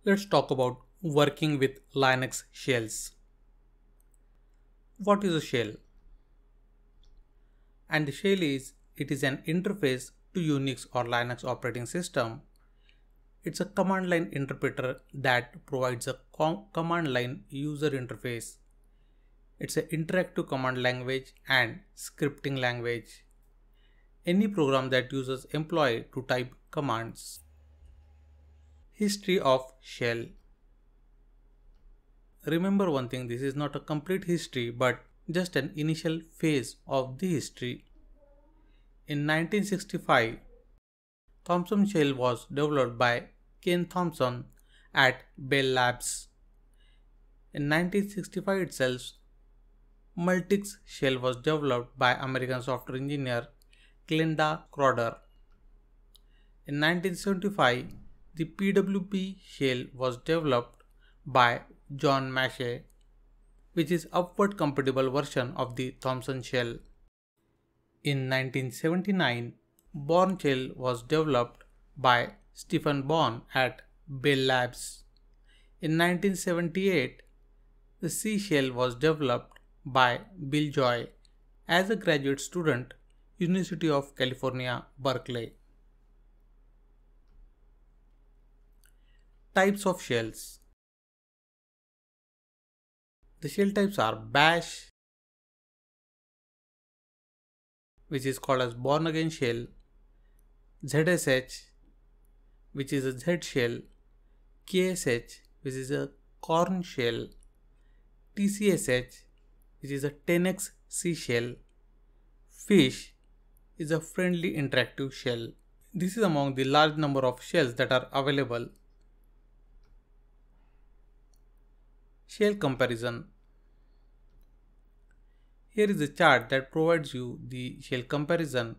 Let's talk about working with Linux shells. What is a shell? And the shell is it is an interface to Unix or Linux operating system. It's a command line interpreter that provides a command line user interface. It's an interactive command language and scripting language. Any program that uses employee to type commands. History of shell. Remember one thing, this is not a complete history but just an initial phase of the history. In 1965, Thomson shell was developed by Ken Thompson at Bell Labs. In 1965 itself, Multics shell was developed by American software engineer Glenda Crowder. In 1975, the PWP shell was developed by John Massey, which is upward compatible version of the Thomson shell. In 1979, Bourne shell was developed by Stephen Bourne at Bell Labs. In 1978, the C shell was developed by Bill Joy as a graduate student, University of California, Berkeley. Types of shells. The shell types are Bash, which is called as Born Again shell, ZSH, which is a Z shell, KSH, which is a Korn shell, TCSH, which is a 10x C shell, Fish is a friendly interactive shell. This is among the large number of shells that are available. Shell comparison. Here is a chart that provides you the shell comparison,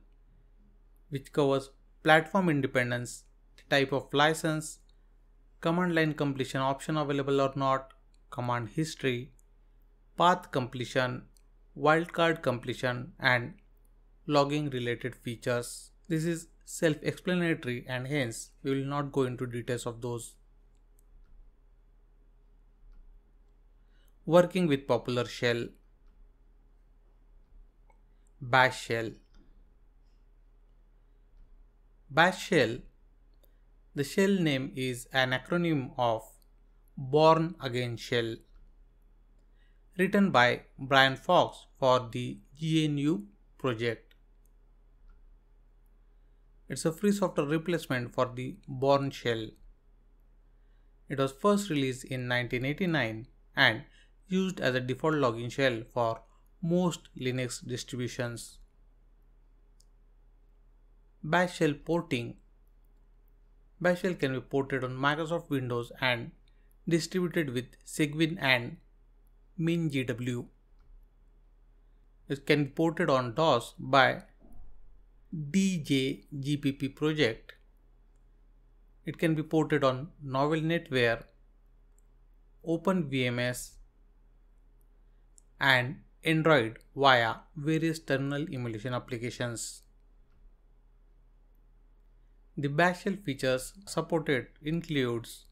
which covers platform independence, the type of license, command line completion option available or not, command history, path completion, wildcard completion, and logging related features. This is self-explanatory and hence we will not go into details of those. Working with popular shell. Bash shell. Bash shell. The shell name is an acronym of Born Again shell, written by Brian Fox for the GNU project. It's a free software replacement for the Bourne shell. It was first released in 1989 and used as a default login shell for most Linux distributions. Bash shell porting. Bash shell can be ported on Microsoft Windows and distributed with Cygwin and MinGW. It can be ported on DOS by DJGPP project. It can be ported on Novell NetWare, OpenVMS, and Android via various terminal emulation applications. The bash shell features supported includes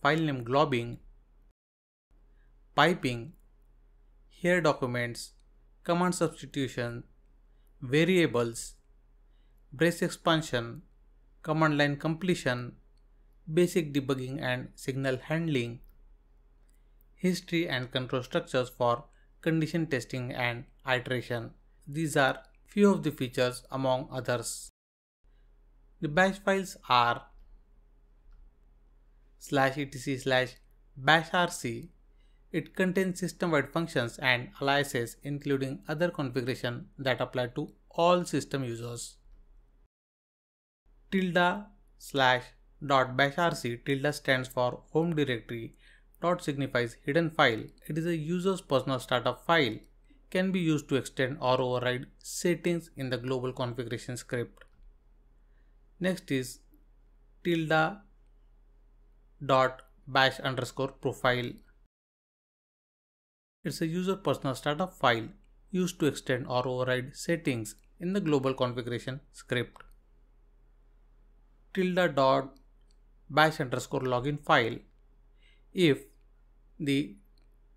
file name globbing, piping, here documents, command substitution, variables, brace expansion, command line completion, basic debugging and signal handling, history and control structures for condition testing and iteration. These are few of the features among others. The bash files are /etc/bashrc. It contains system-wide functions and aliases including other configuration that apply to all system users. ~/.bashrc stands for home directory. Dot signifies hidden file. It is a user's personal startup file. Can be used to extend or override settings in the global configuration script. Next is ~.bash_profile. It's a user personal startup file used to extend or override settings in the global configuration script. bash underscore login file. If the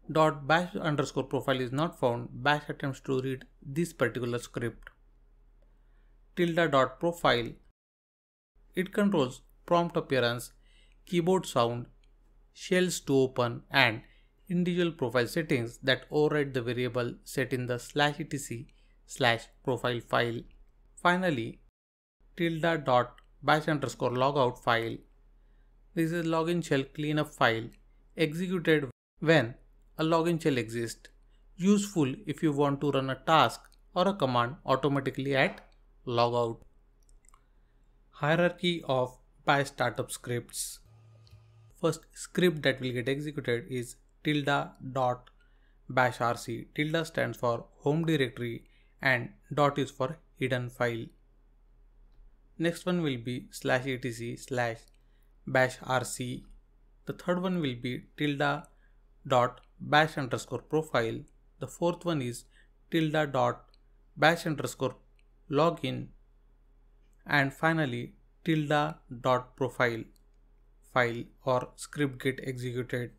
.bash underscore profile is not found, bash attempts to read this particular script. Tilde.profile. It controls prompt appearance, keyboard sound, shells to open, and individual profile settings that override the variable set in the /etc/profile file. Finally, tilde.bash underscore logout file. This is a login shell cleanup file executed when a login shell exists. Useful if you want to run a task or a command automatically at logout. Hierarchy of bash startup scripts. First script that will get executed is tilde.bashrc. Tilde stands for home directory and dot is for hidden file. Next one will be /etc/bashrc. The third one will be tilde.bash underscore profile. The fourth one is tilde.bash underscore login. And finally tilde.profile file or script get executed.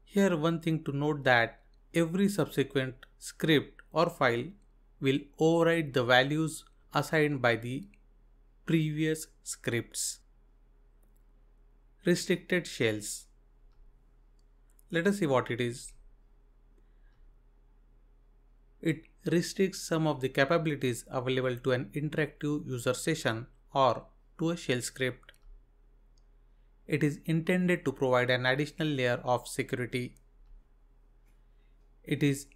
Here one thing to note that every subsequent script or file will override the values assigned by the previous scripts. Restricted shells. Let us see what it is. It restricts some of the capabilities available to an interactive user session or to a shell script. It is intended to provide an additional layer of security. It is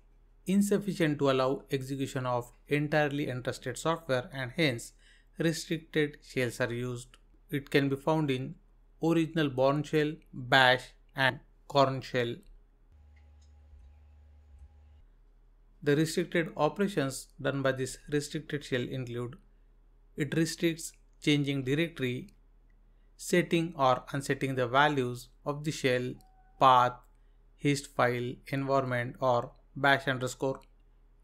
insufficient to allow execution of entirely untrusted software and hence restricted shells are used. It can be found in original Bourne shell, bash and Korn shell. The restricted operations done by this restricted shell include: it restricts changing directory, setting or unsetting the values of the shell, path, hist file, environment or bash underscore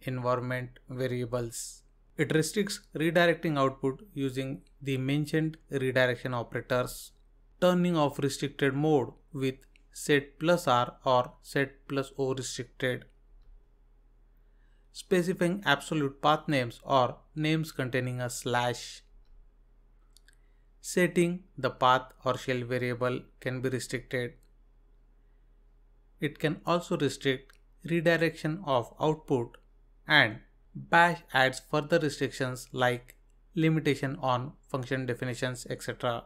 environment variables. It restricts redirecting output using the mentioned redirection operators. Turning off restricted mode with set +R or set +O restricted. Specifying absolute path names or names containing a slash. Setting the path or shell variable can be restricted. It can also restrict redirection of output, and bash adds further restrictions like limitation on function definitions, etc.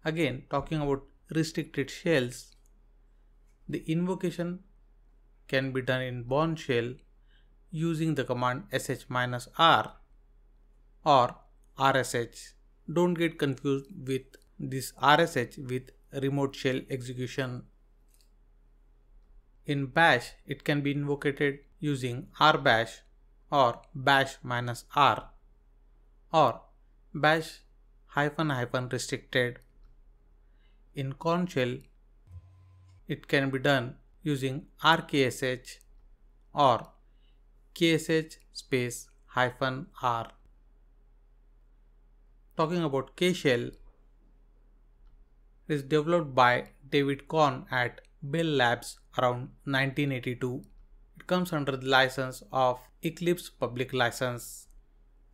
Again, talking about restricted shells, the invocation can be done in Bourne shell using the command sh-r or rsh. Don't get confused with this rsh with remote shell execution. In bash, it can be invoked using rbash or bash-r or bash -- restricted. In Korn shell, it can be done using rksh or ksh -r. Talking about K-shell, it is developed by David Korn at Bell Labs around 1982. It comes under the license of Eclipse Public License.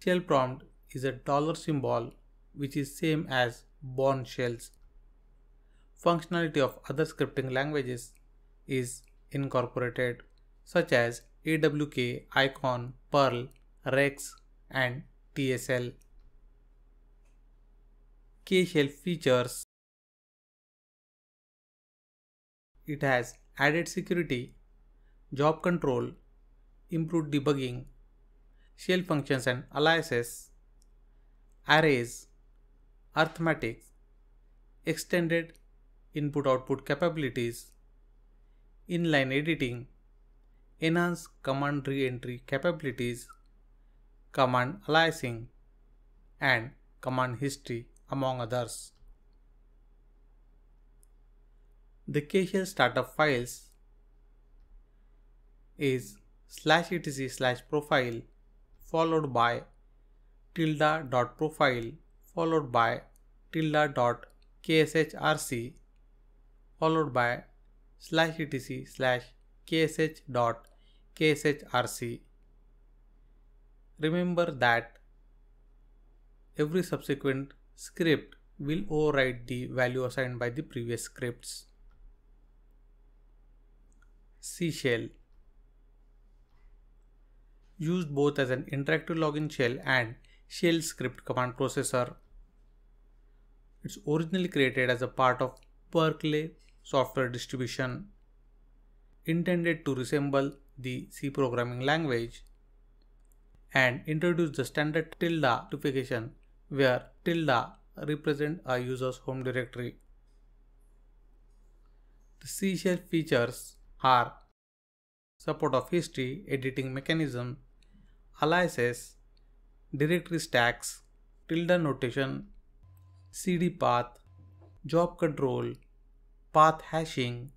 Shell prompt is a dollar symbol which is same as Bourne shells. Functionality of other scripting languages is incorporated, such as AWK, Icon, Perl, Rex, and TSL. K-shell features: it has added security, job control, improved debugging, shell functions and aliases, arrays, arithmetic, extended input-output capabilities, inline editing, enhanced command re-entry capabilities, command aliasing, and command history, among others. The K-shell startup files is /etc/profile followed by tilde.profile followed by tilde dot kshrc followed by slash etc slash ksh dot kshrc. Remember that every subsequent script will override the value assigned by the previous scripts. C shell, used both as an interactive login shell and shell script command processor. It's originally created as a part of Berkeley software distribution, intended to resemble the C programming language, and introduced the standard tilde notification where tilde represents a user's home directory. The C shell features are support of history, editing mechanism, aliases, directory stacks, tilde notation, CD path, job control, path hashing,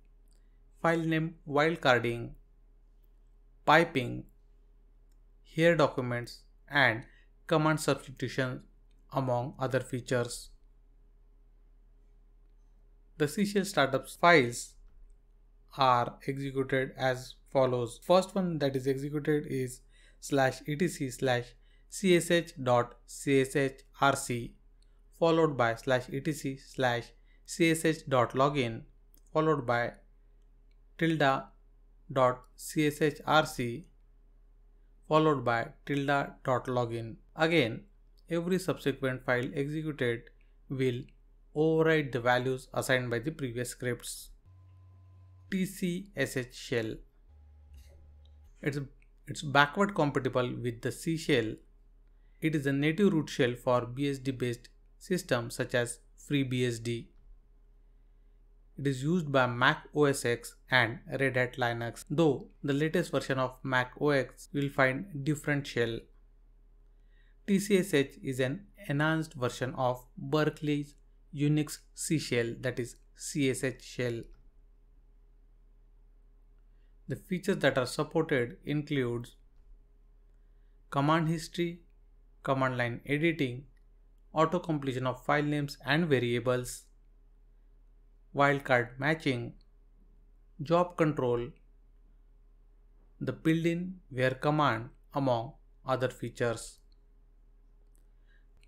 file name wildcarding, piping, here documents, and command substitution, among other features. The C shell startup files are executed as follows. First one that is executed is /etc slash csh.cshrc followed by /etc slash csh.login followed by tilde.cshrc followed by tilde.login. Again, every subsequent file executed will override the values assigned by the previous scripts. TCSH shell. It's backward compatible with the C shell. It is a native root shell for BSD based systems such as FreeBSD. It is used by Mac OS X and Red Hat Linux, though the latest version of Mac OS will find different shell. TCSH is an enhanced version of Berkeley's Unix C shell, that is CSH shell. The features that are supported includes command history, command line editing, auto completion of file names and variables, wildcard matching, job control, the built-in where command, among other features.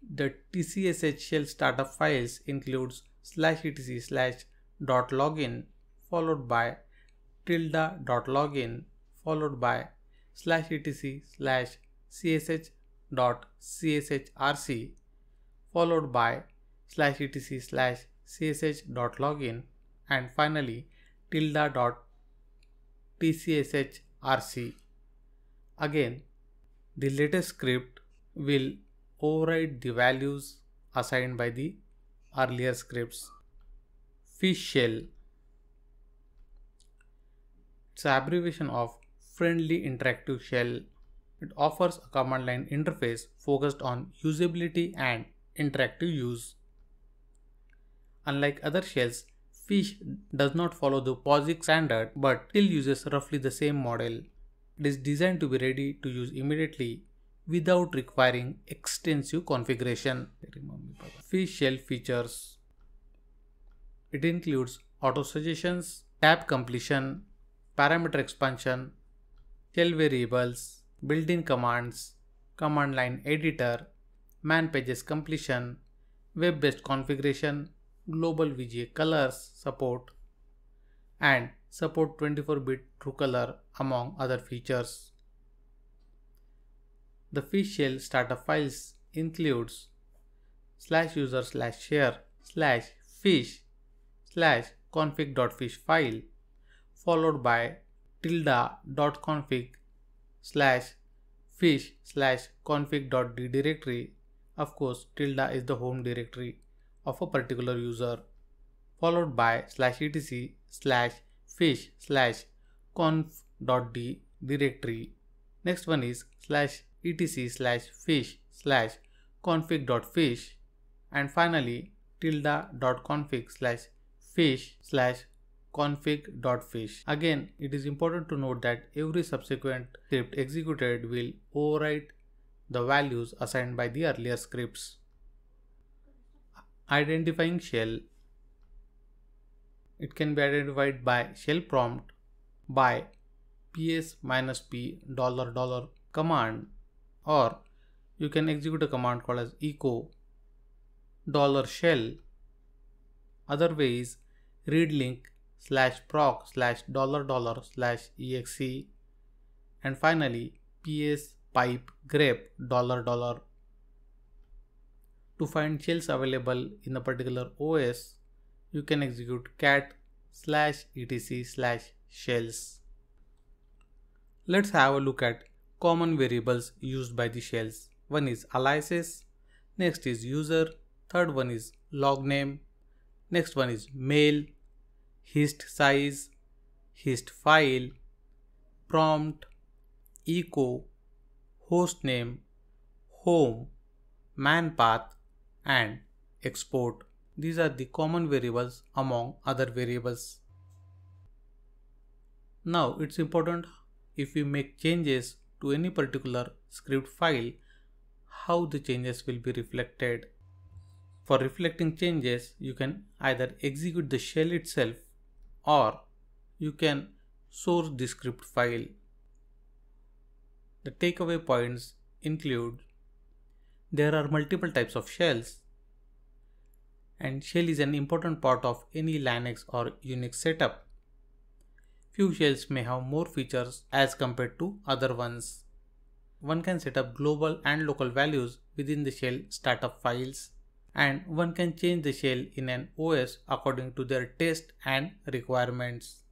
The TCSH shell startup files includes /etc slash .login followed by tilde.login followed by /etc slash csh.cshrc followed by /etc slash csh.login and finally tilde.tcshrc. Again, the latest script will override the values assigned by the earlier scripts. Fish shell. It's an abbreviation of Friendly Interactive Shell. It offers a command line interface focused on usability and interactive use. Unlike other shells, Fish does not follow the POSIX standard but still uses roughly the same model. It is designed to be ready to use immediately without requiring extensive configuration. Fish shell features. It includes auto suggestions, tab completion, parameter expansion, shell variables, built-in commands, command line editor, man pages completion, web-based configuration, global VGA colors support, and support 24-bit true color, among other features. The fish shell startup files includes /user/share/fish/config.fish file followed by tilde.config /fish/config.d directory. Of course, tilde is the home directory of a particular user, followed by /etc/fish/conf.d directory. Next one is /etc/fish/config.fish and finally tilde.config/fish/config.fish. Again, it is important to note that every subsequent script executed will override the values assigned by the earlier scripts. Identifying shell. It can be identified by shell prompt by ps-p $$ or you can execute a command called as echo $shell. Other way is read link /proc $$/exe, and finally ps pipe grep $. To find shells available in a particular OS, you can execute cat /etc/shells. Let's have a look at common variables used by the shells. One is aliases, next is user, third one is log name, next one is mail, hist size, hist file, prompt, echo, host name, home, man path, and export. These are the common variables among other variables. Now it's important, if we make changes to any particular script file, how the changes will be reflected. For reflecting changes, you can either execute the shell itself or you can source the script file. The takeaway points include there are multiple types of shells, and shell is an important part of any Linux or Unix setup. Few shells may have more features as compared to other ones. One can set up global and local values within the shell startup files, and one can change the shell in an OS according to their taste and requirements.